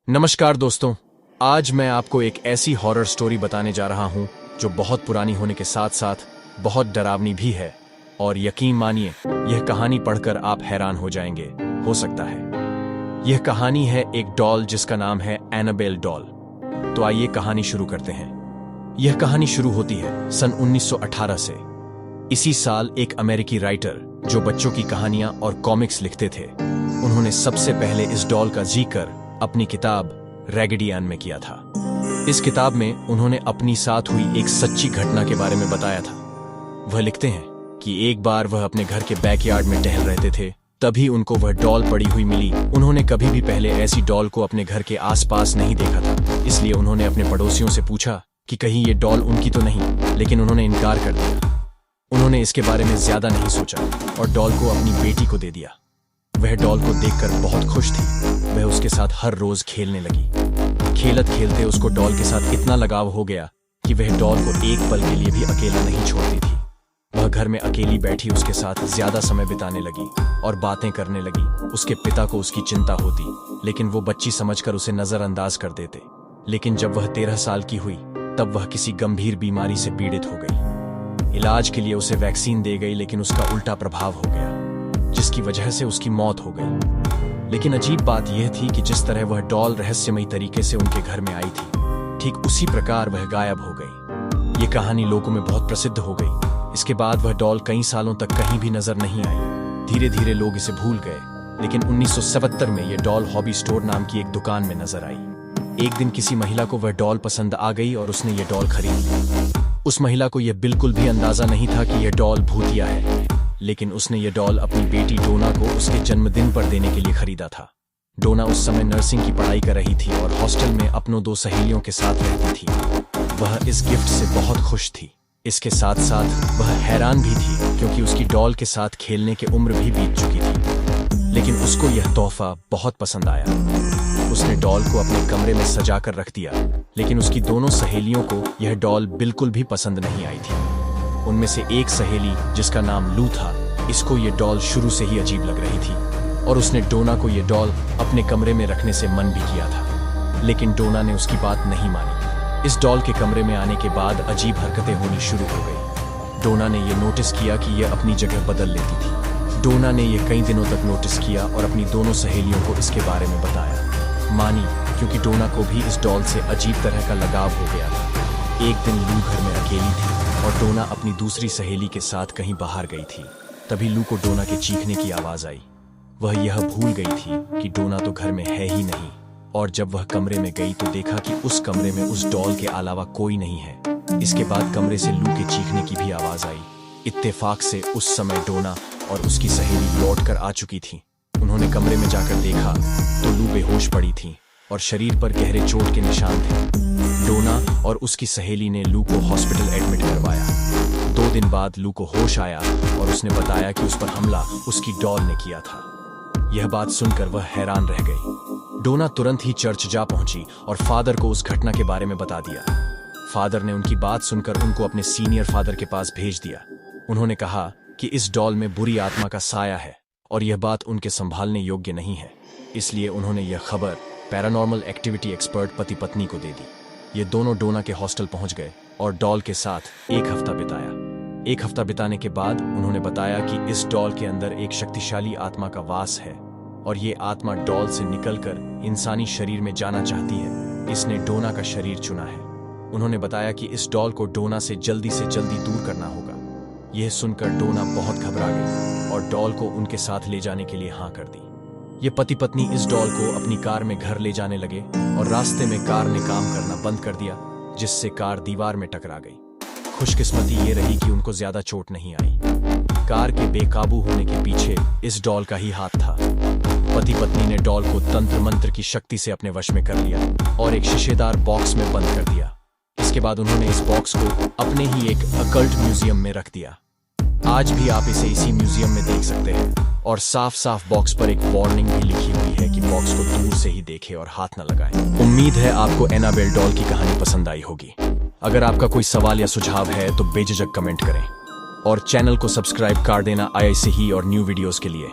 नमस्कार दोस्तों, आज मैं आपको एक ऐसी हॉरर स्टोरी बताने जा रहा हूं जो बहुत पुरानी होने के साथ साथ बहुत डरावनी भी है। और यकीन मानिए, यह कहानी पढ़कर आप हैरान हो जाएंगे। हो सकता है यह कहानी है एक डॉल जिसका नाम है एनाबेल डॉल। तो आइए कहानी शुरू करते हैं। यह कहानी शुरू होती है सन 1918 से। इसी साल एक अमेरिकी राइटर जो बच्चों की कहानियां और कॉमिक्स लिखते थे, उन्होंने सबसे पहले इस डॉल का जिक्र अपनी किताब रैगडी एन में किया था। इस किताब में उन्होंने अपनी साथ हुई एक सच्ची घटना के बारे में बताया था। वह लिखते हैं कि एक बार वह अपने घर के बैकयार्ड में टहल रहे थे, तभी उनको वह डॉल पड़ी हुई मिली। उन्होंने कभी भी पहले ऐसी डॉल को अपने घर के आसपास नहीं देखा था, इसलिए उन्होंने अपने पड़ोसियों से पूछा कि कहीं ये डॉल उनकी तो नहीं, लेकिन उन्होंने इनकार कर दिया। उन्होंने इसके बारे में ज्यादा नहीं सोचा और डॉल को अपनी बेटी को दे दिया। वह डॉल को देखकर बहुत खुश थी। वह उसके साथ हर रोज खेलने लगी। खेलते खेलते उसको डॉल के साथ इतना लगाव हो गया कि वह डॉल को एक पल के लिए भी अकेला नहीं छोड़ती थी। वह घर में अकेली बैठी उसके साथ ज्यादा समय बिताने लगी और बातें करने लगी। उसके पिता को उसकी चिंता होती, लेकिन वो बच्ची समझकर उसे नजरअंदाज कर देते। लेकिन जब वह 13 साल की हुई, तब वह किसी गंभीर बीमारी से पीड़ित हो गई। इलाज के लिए उसे वैक्सीन दे गई, लेकिन उसका उल्टा प्रभाव हो गया, जिसकी वजह से उसकी मौत हो गई। लेकिन अजीब बात यह थी कि जिस तरह वह डॉल रहस्यमयी तरीके से उनके घर में आई थी, ठीक उसी प्रकार वह गायब हो गई। ये कहानी लोगों में बहुत प्रसिद्ध हो गई। इसके बाद वह डॉल कई सालों तक कहीं भी नजर नहीं आई। धीरे धीरे लोग इसे भूल गए, लेकिन 1977 में यह डॉल हॉबी स्टोर नाम की एक दुकान में नजर आई। एक दिन किसी महिला को वह डॉल पसंद आ गई और उसने यह डॉल खरीद ली। उस महिला को यह बिल्कुल भी अंदाजा नहीं था कि यह डॉल भूतिया है, लेकिन उसने ये डॉल अपनी बेटी डोना को उसके जन्मदिन पर देने के लिए खरीदा था। डोना उस समय नर्सिंग की पढ़ाई कर रही थी और हॉस्टल में अपनों 2 सहेलियों के साथ रहती थी। वह इस गिफ्ट से बहुत खुश थी। इसके साथ साथ वह हैरान भी थी, क्योंकि उसकी डॉल के साथ खेलने की उम्र भी बीत चुकी थी। लेकिन उसको यह तोहफा बहुत पसंद आया। उसने डॉल को अपने कमरे में सजा कर रख दिया, लेकिन उसकी दोनों सहेलियों को यह डॉल बिल्कुल भी पसंद नहीं आई थी। उनमें से एक सहेली, जिसका नाम लू था, इसको ये डॉल शुरू से ही अजीब लग रही थी और उसने डोना को ये डॉल अपने कमरे में रखने से मन भी किया था। लेकिन डोना ने उसकी बात नहीं मानी। इस डॉल के कमरे में आने के बाद अजीब हरकतें होनी शुरू हो गई। डोना ने यह नोटिस किया कि यह अपनी जगह बदल लेती थी। डोना ने यह कई दिनों तक नोटिस किया और अपनी दोनों सहेलियों को इसके बारे में बताया। मानी, क्योंकि डोना को भी इस डॉल से अजीब तरह का लगाव हो गया था। एक दिन लू घर में अकेली थी और डोना अपनी दूसरी सहेली के साथ कहीं बाहर गई थी। तभी लू को डोना के चीखने की आवाज आई। वह यह भूल गई थी कि डोना तो घर में है ही नहीं, और जब वह कमरे में गई तो देखा कि उस कमरे में उस डॉल के अलावा कोई नहीं है। इसके बाद कमरे से लू के चीखने की भी आवाज आई। इत्तेफाक से उस समय डोना और उसकी सहेली लौट कर आ चुकी थी। उन्होंने कमरे में जाकर देखा तो लू बेहोश पड़ी थी और शरीर पर गहरे चोट के निशान थे। डोना और उसकी सहेली ने लू को हॉस्पिटल एडमिट करवाया। 2 दिन बाद लू को होश आया और उसने बताया कि उस पर हमला उसकी डॉल ने किया था। यह बात सुनकर वह हैरान रह गई। डोना तुरंत ही चर्च जा पहुंची और फादर को उस घटना के बारे में बता दिया। फादर ने उनकी बात सुनकर उनको अपने सीनियर फादर के पास भेज दिया। उन्होंने कहा कि इस डॉल में बुरी आत्मा का साया है और यह बात उनके संभालने योग्य नहीं है। इसलिए उन्होंने यह खबर पैरानॉर्मल एक्टिविटी एक्सपर्ट पति पत्नी को दे दी। ये दोनों डोना के हॉस्टल पहुंच गए और डॉल के साथ 1 हफ्ता बिताया। 1 हफ्ता बिताने के बाद उन्होंने बताया कि इस डॉल के अंदर एक शक्तिशाली आत्मा का वास है और ये आत्मा डॉल से निकलकर इंसानी शरीर में जाना चाहती है। इसने डोना का शरीर चुना है। उन्होंने बताया कि इस डॉल को डोना से जल्दी दूर करना होगा। यह सुनकर डोना बहुत घबरा गई और डॉल को उनके साथ ले जाने के लिए हाँ कर दी। ये पति पत्नी इस डॉल को अपनी कार में घर ले जाने लगे और रास्ते में कार ने काम करना बंद कर दिया, जिससे कार दीवार में टकरा गई। खुशकिस्मती ये रही कि उनको ज्यादा चोट नहीं आई। कार के बेकाबू होने के पीछे इस डॉल का ही हाथ था। पति पत्नी ने डॉल को तंत्र मंत्र की शक्ति से अपने वश में कर लिया और एक शीशेदार बॉक्स में बंद कर दिया। इसके बाद उन्होंने इस बॉक्स को अपने ही एक अकल्ट म्यूजियम में रख दिया। आज भी आप इसे इसी म्यूजियम में देख सकते हैं और साफ साफ बॉक्स पर एक वार्निंग भी लिखी हुई है कि बॉक्स को दूर से ही देखें और हाथ न लगाएं। उम्मीद है आपको एनाबेल डॉल की कहानी पसंद आई होगी। अगर आपका कोई सवाल या सुझाव है तो बेझिझक कमेंट करें और चैनल को सब्सक्राइब कर देना ऐसे ही और न्यू वीडियोस के लिए।